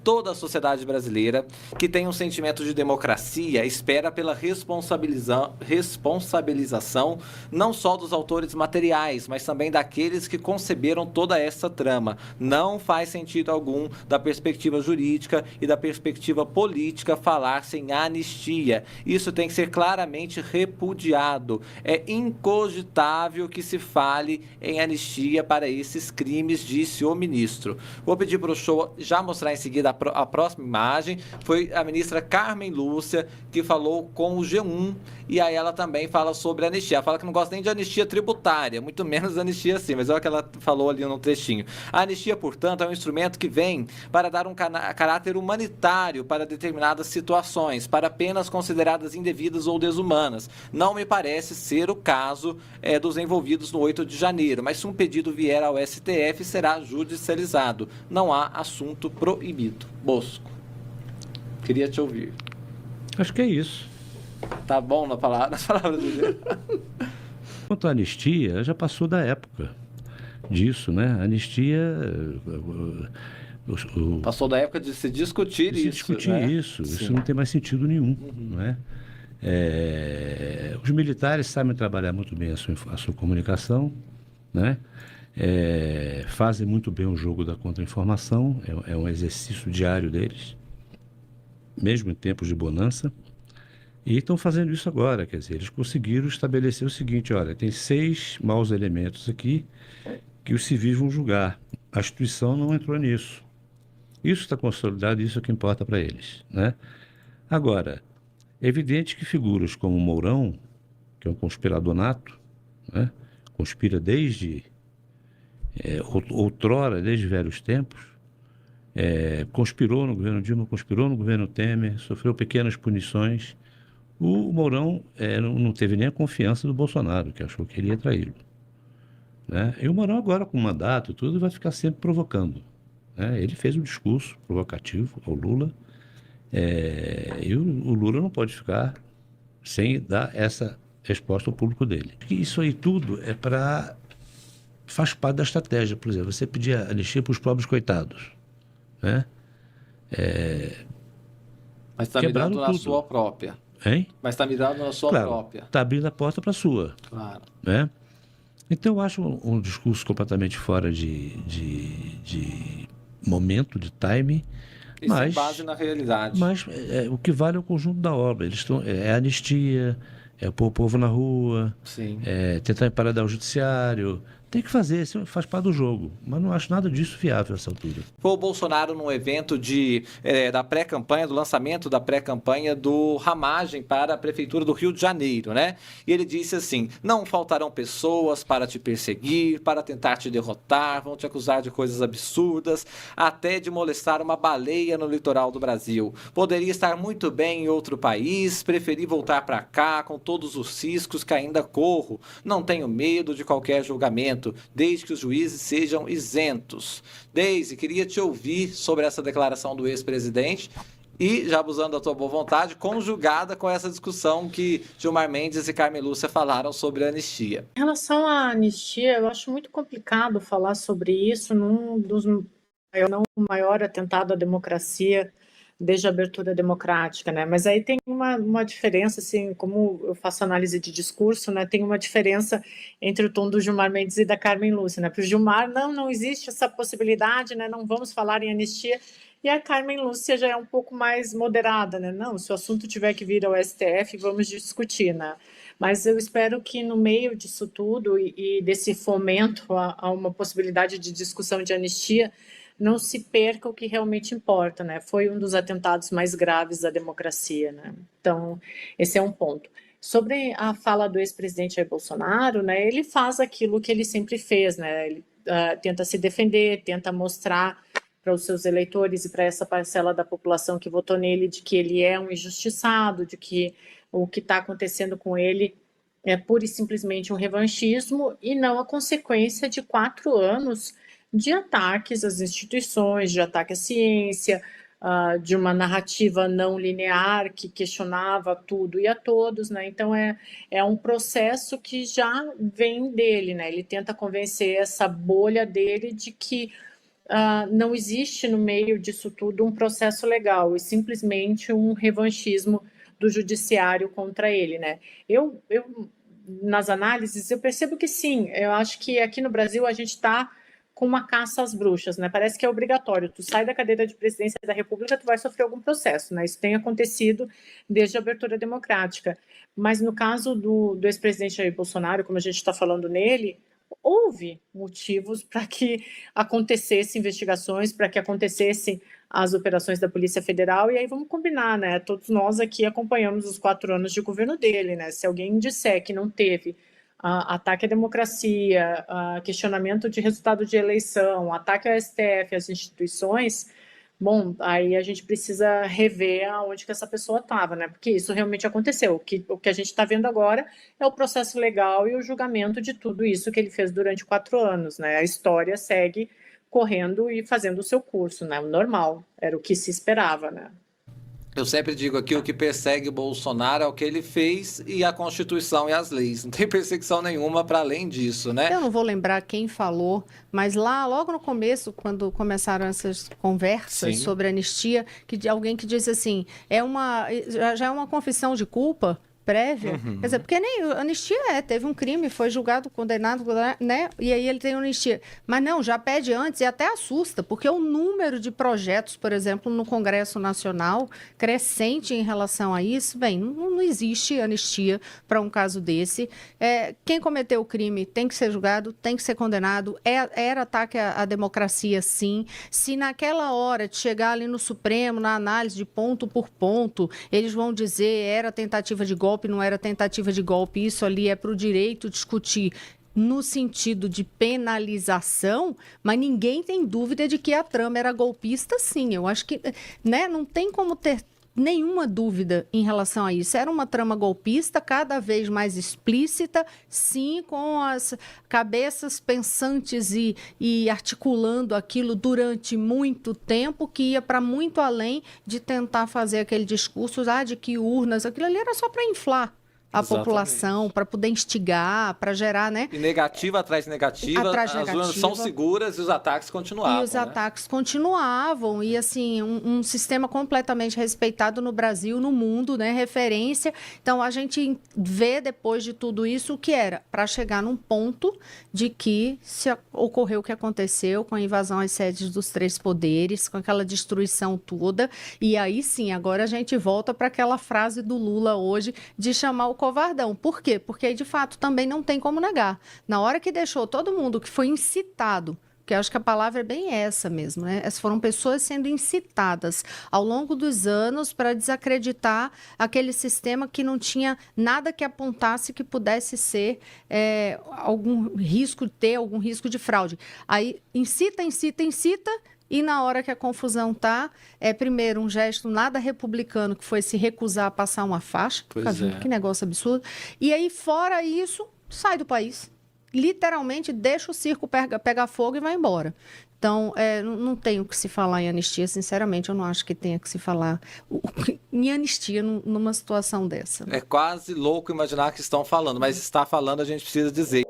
toda a sociedade brasileira que tem um sentimento de democracia espera pela responsabilização não só dos autores materiais, mas também daqueles que conceberam toda essa trama. Não faz sentido algum, da perspectiva jurídica e da perspectiva política, falar-se em anistia. Isso tem que ser claramente repudiado. É incogitável que se fale em anistia para esses crimes, disse o ministro. Vou pedir para o show já mostrar em seguida a próxima imagem. Foi a ministra Carmen Lúcia que falou com o G1 e aí ela também fala sobre anistia. Ela fala que não gosta nem de anistia tributária, muito menos anistia assim, mas olha o que ela falou ali no trechinho. A anistia, portanto, é um instrumento que vem para dar um caráter humanitário para determinadas situações, para penas consideradas indevidas ou desumanas. Não me parece ser o caso dos envolvidos no 8 de janeiro, mas se um pedido vier ao STF, será judicializado. Não há assunto proibido. Bosco, queria te ouvir. Acho que é isso. Tá bom nas palavras do dia. Quanto à anistia, já passou da época disso, né? A anistia... Passou da época de se discutir isso. Discutir né? isso não tem mais sentido nenhum. Não é? Os militares sabem trabalhar muito bem a sua comunicação, né? Fazem muito bem o jogo da contra-informação, é um exercício diário deles, mesmo em tempos de bonança, e estão fazendo isso agora, quer dizer, eles conseguiram estabelecer o seguinte: olha, tem 6 maus elementos aqui que os civis vão julgar, a instituição não entrou nisso. Isso está consolidado, isso é o que importa para eles, né? Agora, é evidente que figuras como Mourão, que é um conspirador nato, né? Conspira desde outrora, desde velhos tempos, conspirou no governo Dilma, conspirou no governo Temer, sofreu pequenas punições. O Mourão não teve nem a confiança do Bolsonaro, que achou que ele ia traí-lo, né? E o Mourão agora, com mandato e tudo, vai ficar sempre provocando, né? Ele fez um discurso provocativo ao Lula, e o Lula não pode ficar sem dar essa resposta ao público dele. Isso aí tudo faz parte da estratégia. Por exemplo, você pedir anistia para os pobres coitados, né? Mas está mirando na sua própria. Hein? Mas está mirando na sua própria. Está abrindo a porta para a sua. Claro. Né? Então, eu acho um discurso completamente fora de momento, de timing. E sem base na realidade. Mas o que vale é o conjunto da obra. É anistia, é pôr o povo na rua, tentar emparedar o judiciário. Tem que fazer, isso faz parte do jogo. Mas não acho nada disso viável a essa altura. Foi o Bolsonaro num evento da pré-campanha, do lançamento da pré-campanha do Ramagem para a Prefeitura do Rio de Janeiro, né? E ele disse assim: não faltarão pessoas para te perseguir, para tentar te derrotar, vão te acusar de coisas absurdas, até de molestar uma baleia no litoral do Brasil. Poderia estar muito bem em outro país, preferi voltar para cá com todos os riscos que ainda corro. Não tenho medo de qualquer julgamento, desde que os juízes sejam isentos. Deise, queria te ouvir sobre essa declaração do ex-presidente e, já abusando da tua boa vontade, conjugada com essa discussão que Gilmar Mendes e Carmen Lúcia falaram sobre a anistia. Em relação à anistia, eu acho muito complicado falar sobre isso num dos maior atentado à democracia desde a abertura democrática, né? Mas aí tem uma diferença, assim, como eu faço análise de discurso, né? Tem uma diferença entre o tom do Gilmar Mendes e da Carmen Lúcia, né? Para o Gilmar, não existe essa possibilidade, né? Não vamos falar em anistia. E a Carmen Lúcia já é um pouco mais moderada, né? Não, se o assunto tiver que vir ao STF, vamos discutir, né? Mas eu espero que no meio disso tudo e desse fomento a uma possibilidade de discussão de anistia, não se perca o que realmente importa, né? Foi um dos atentados mais graves da democracia, né? Então, esse é um ponto. Sobre a fala do ex-presidente Jair Bolsonaro, né? Ele faz aquilo que ele sempre fez, né? Ele tenta se defender, tenta mostrar para os seus eleitores e para essa parcela da população que votou nele de que ele é um injustiçado, de que o que está acontecendo com ele é pura e simplesmente um revanchismo e não a consequência de 4 anos de ataques às instituições, de ataque à ciência, de uma narrativa não linear que questionava tudo e a todos, né? Então é um processo que já vem dele, né? Ele tenta convencer essa bolha dele de que não existe no meio disso tudo um processo legal e simplesmente um revanchismo do judiciário contra ele, né? Nas análises, eu percebo que sim, eu acho que aqui no Brasil a gente está com uma caça às bruxas, né? Parece que é obrigatório. Tu sai da cadeira de presidência da República, tu vai sofrer algum processo, né? Isso tem acontecido desde a abertura democrática. Mas no caso do ex-presidente Jair Bolsonaro, como a gente está falando nele, houve motivos para que acontecessem investigações, para que acontecessem as operações da Polícia Federal, e aí vamos combinar, né? Todos nós aqui acompanhamos os 4 anos de governo dele, né? Se alguém disser que não teve ataque à democracia, questionamento de resultado de eleição, ataque ao STF, às instituições, bom, aí a gente precisa rever aonde que essa pessoa estava, né? Porque isso realmente aconteceu. O que a gente está vendo agora é o processo legal e o julgamento de tudo isso que ele fez durante 4 anos, né? A história segue correndo e fazendo o seu curso, né? Normal, era o que se esperava, né? Eu sempre digo aqui, o que persegue o Bolsonaro é o que ele fez e a Constituição e as leis. Não tem perseguição nenhuma para além disso, né? Eu não vou lembrar quem falou, mas lá, logo no começo, quando começaram essas conversas sobre anistia, alguém que disse assim, já é uma confissão de culpa prévia, quer dizer, porque nem anistia teve um crime, foi julgado, condenado, né? E aí ele tem anistia. Mas não, já pede antes e até assusta, porque o número de projetos, por exemplo, no Congresso Nacional, crescente em relação a isso, bem, não existe anistia para um caso desse. Quem cometeu o crime tem que ser julgado, tem que ser condenado, era ataque à democracia, sim. Se naquela hora de chegar ali no Supremo, na análise de ponto por ponto, eles vão dizer era tentativa de golpe, não era tentativa de golpe, isso ali é para o direito discutir no sentido de penalização, mas ninguém tem dúvida de que a trama era golpista, sim. Eu acho que, né, não tem como ter nenhuma dúvida em relação a isso. Era uma trama golpista, cada vez mais explícita, sim, com as cabeças pensantes e articulando aquilo durante muito tempo, que ia para muito além de tentar fazer aquele discurso de que urnas, aquilo ali era só para inflar a população, para poder instigar, para gerar, né? E negativa atrás de negativa, as urnas são seguras e os ataques continuavam. E os ataques continuavam, e assim, um sistema completamente respeitado no Brasil, no mundo, né? Referência. Então, a gente vê depois de tudo isso o que era, para chegar num ponto de que se ocorreu o que aconteceu com a invasão às sedes dos 3 poderes, com aquela destruição toda, e aí sim, agora a gente volta para aquela frase do Lula hoje de chamar o covardão. Por quê? Porque aí, de fato, também não tem como negar. Na hora que deixou todo mundo que foi incitado, que eu acho que a palavra é bem essa mesmo, né? Essas foram pessoas sendo incitadas ao longo dos anos para desacreditar aquele sistema que não tinha nada que apontasse que pudesse ser algum risco de fraude. Aí incita, e na hora que a confusão está, primeiro um gesto nada republicano, que foi se recusar a passar uma faixa. Que negócio absurdo. E aí, fora isso, sai do país. Literalmente deixa o circo pegar fogo e vai embora. Então, não tem o que se falar em anistia. Sinceramente, eu não acho que tenha que se falar em anistia numa situação dessa. É quase louco imaginar que estão falando, mas está falando, a gente precisa dizer.